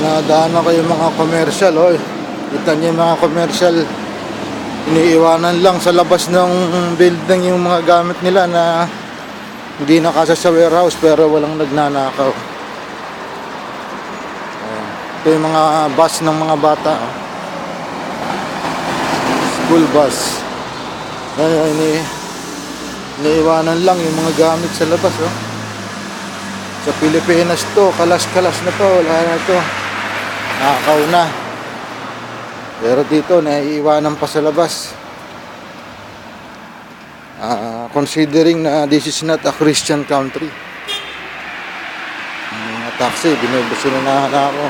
Dinadaanan ko yung mga commercial, oh. Kita niyo yung mga commercial, iniiwanan lang sa labas ng building yung mga gamit nila na hindi nakasa sa warehouse pero walang nagnanakaw. Ito yung mga bus ng mga bata, oh. School bus. Iniiwanan lang yung mga gamit sa labas, oh. Sa Pilipinas to, kalas-kalas na to, wala na to, nakaw na. Pero dito, naiiwanan pa sa labas. Considering na this is not a Christian country. Mga taxi, binubusinahan na ako.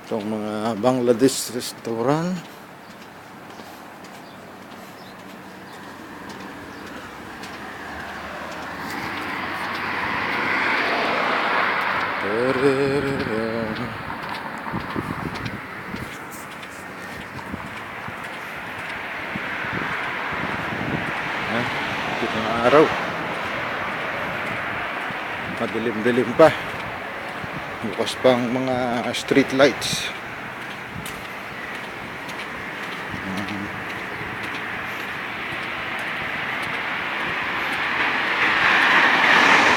Itong mga Bangladesh restaurant. Itong araw, madilim-dilim pa, bukas pang mga street lights.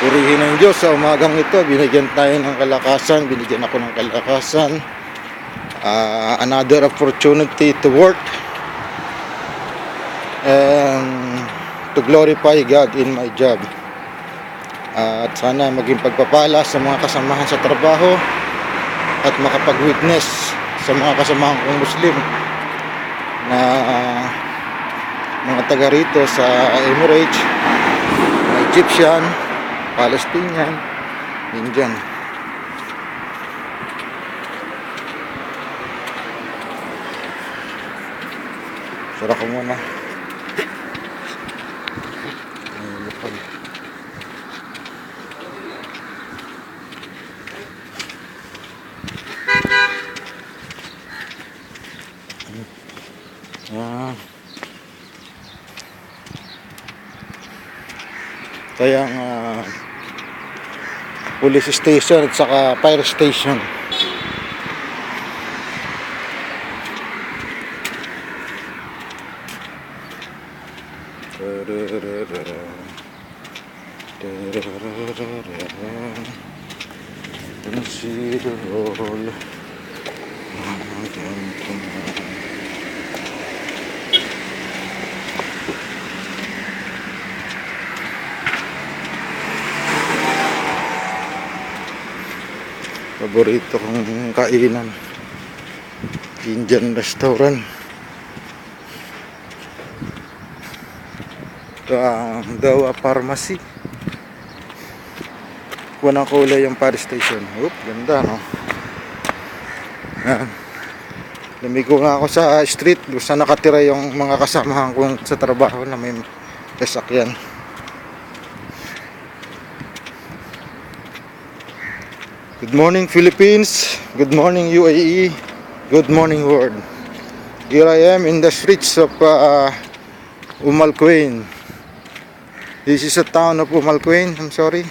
Purihin ng Diyos, sa umagang ito binigyan tayo ng kalakasan, binigyan ako ng kalakasan, another opportunity to work and to glorify God in my job. At sana maging pagpapala sa mga kasamahan sa trabaho at makapag-witness sa mga kasamahan kong Muslim na mga taga rito sa Emirates, Egyptian, Palestinian, Indian. Sara ko muna. Kaya police station at saka fire station. Paborito kong kainan, Indian restaurant. Ito ang Dawa Pharmacy. Kuha ng kulay yung fire station. Ganda, no? Yan. Lumigo nga ako sa street kung saan nakatira yung mga kasamahan ko sa trabaho na may sasakyan. Good morning Philippines, good morning UAE, good morning world. Here I am in the streets of Quwain. This is a town of Quwain, I'm sorry.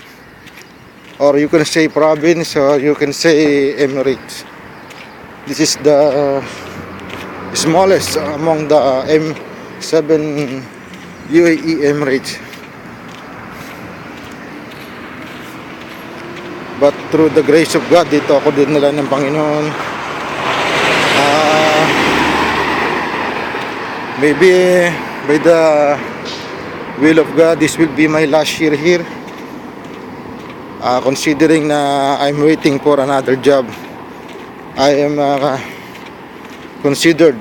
Or you can say province, or you can say Emirates. This is the smallest among the M7 UAE Emirates. But through the grace of God, dito ako dinala ng Panginoon. Maybe by the will of God, this will be my last year here. Considering na I'm waiting for another job, I am considered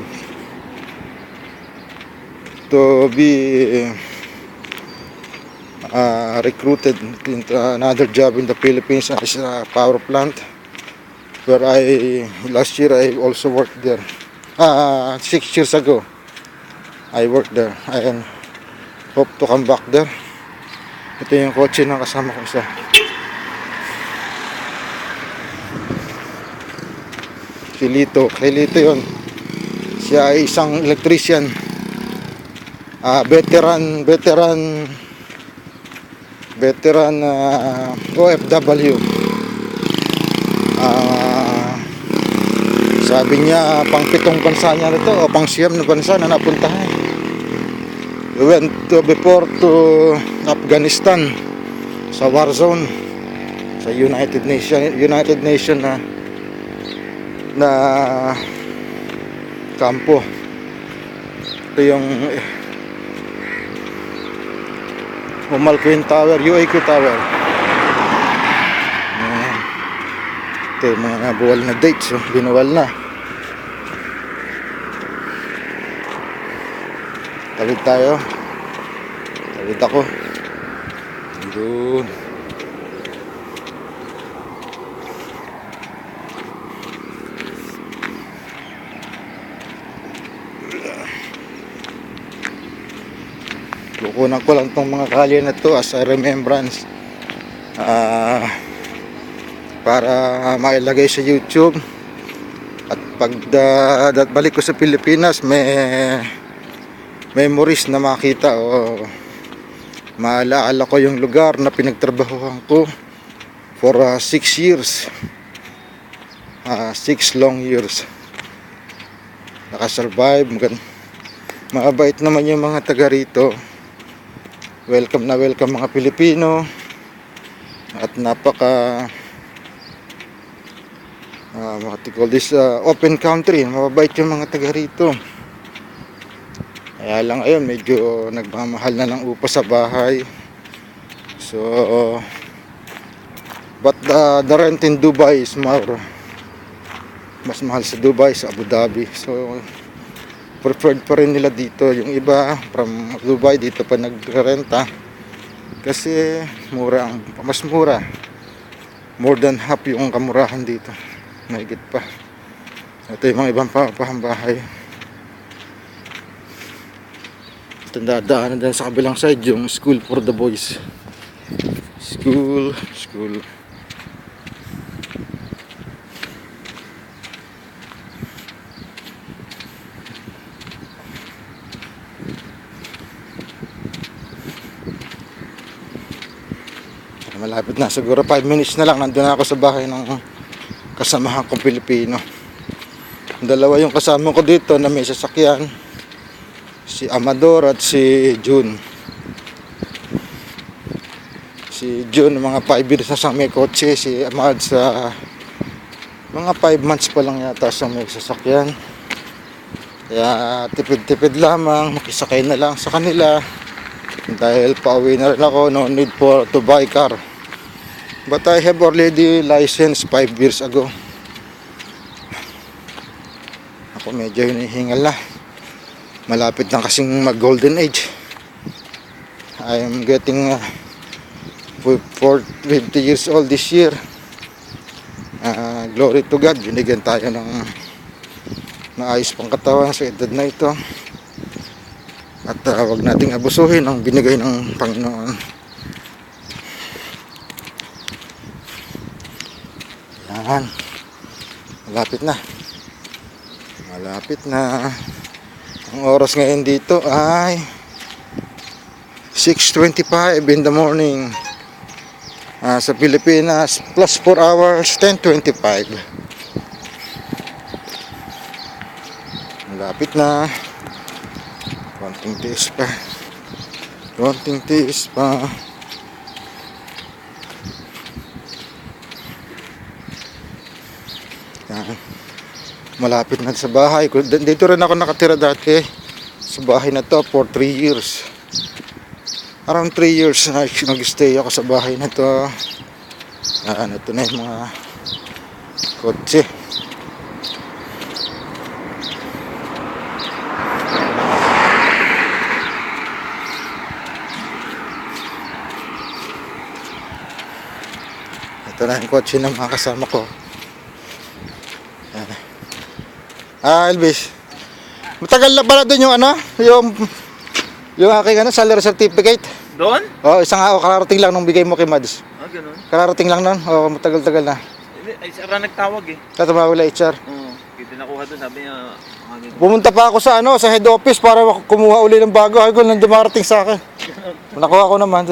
to be recruited into another job in the Philippines as a power plant, where last year I also worked there. 6 years ago I worked there. I hope to come back there. Ito yung kotse ng kasama ko isa. Si Lito, kay Lito yun. Siya ay isang electrician, veteran veteran OFW. Sabi niya pang 7 bansa niya nito o pang 9 na bansa na napuntahan. We went before to Afghanistan sa war zone sa United Nation na kampo. Ito yung Umalquin Tower, UAQ Tower. Ito yung mga buwal na dates, binuwal na. Tawid tayo. Tawid ako. Doon. Kukunan ko lang tong mga kalye na to as a remembrance, para mailagay sa YouTube. At pag balik ko sa Pilipinas, may memories na makita o maalaala ko yung lugar na pinagtrabahuhan ko for 6 years. 6 long years nakasurvive. Mabait naman yung mga taga rito. Welcome na welcome mga Pilipino. At napaka what you call this, open country. Mababait yung mga taga rito. Kaya lang ayun, medyo nagmamahal na ng upa sa bahay. So but the rent in Dubai is mas mahal sa Dubai, sa Abu Dhabi. So preferred pa rin nila dito. Yung iba from Dubai dito pa nagrerenta kasi mas mura. More than half yung kamurahan dito, mahigit pa. Ito yung mga ibang pahambahay. Dadaanan din sa kabilang side yung school for the boys. School. Malapit na, siguro 5 minutes na lang nandun ako sa bahay ng kasamahan kong Pilipino. Dalawa yung kasama ko dito na may sasakyan, si Amador at si June. Si June mga 5 years na siyang may kotse, si Amad sa mga 5 months pa lang yata siyang may sasakyan. Kaya tipid-tipid lamang, makisakay na lang sa kanila dahil pauwi na rin ako, no need to buy car. But I have already licensed 5 years ago. Ako medyo hinihingal na. Malapit na kasing mag golden age. I am getting 50 years old this year. Glory to God, binigyan tayo ng maayos pang katawan sa edad na ito. At wag nating abusuhin ang binigay ng Panginoon. Yan. Malapit na. Ang oras ngayon dito ay 6:25 in the morning. Sa Pilipinas plus 4 hours, 10:25. Malapit na. Konting tiis pa. Yan. Malapit na sa bahay. Dito rin ako nakatira dati sa bahay na to for 3 years. Around 3 years na nag-stay ako sa bahay na to. Ito na yung mga kotse. Ito na yung kotse ng mga kasama ko. Elvis, matagal na pala doon yung yung aking salary certificate. Doon? Isang kararating lang nung bigay mo kay Mads. Ganun. Kararating lang nun. Matagal-tagal na. Ay, sara nagtawag eh. Tatawag wala HR. Oo. Kita nakuha doon, sabi niya, Pumunta pa ako sa sa head office para kumuha uli ng bago. Ay, nang dumarating sa akin. Nakuha ko naman.